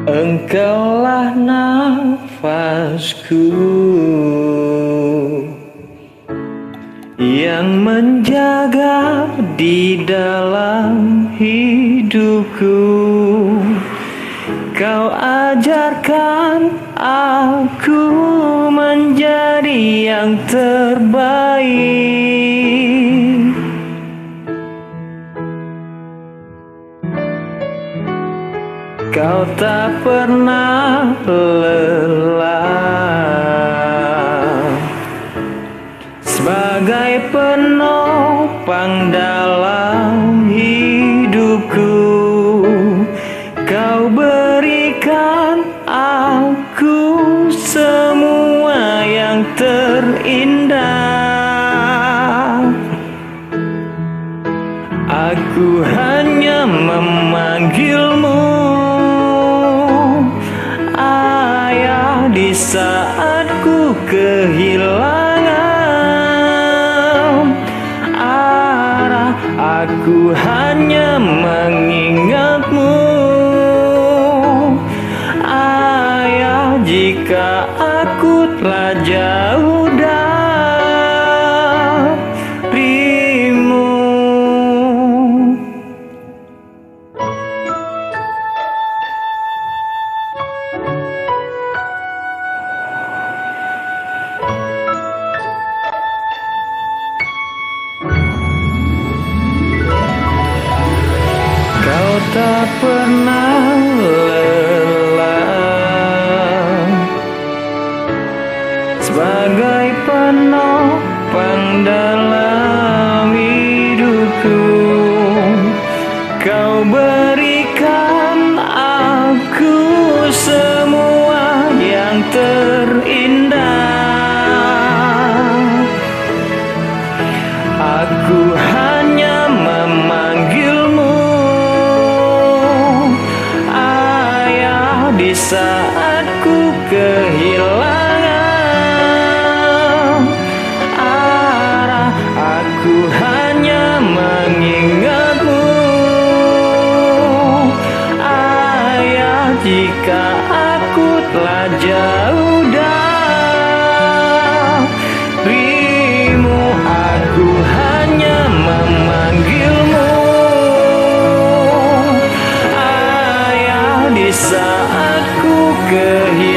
Engkaulah nafasku yang menjaga di dalam hidupku. Kau ajarkan aku menjadi yang terbaik. Kau tak pernah lelah sebagai penopang dalam hidupku. Kau berikan aku semua yang terindah. Aku hanya memanggilmu Ayah di saat ku kehilangan arah. Aku hanya mengingatmu Ayah jika aku telah jauh darimu. Kau tak pernah lelah sebagai penopang dalam hidupku. Kau berikan aku semua yang terindah. Aku hanya memanggilmu Ayah di saat ku kehilangan arah. Aku hanya mengingatmu Ayah jika aku telah jauh darimu. Aku hanya memanggilmu Ayah di saat ku kehilangan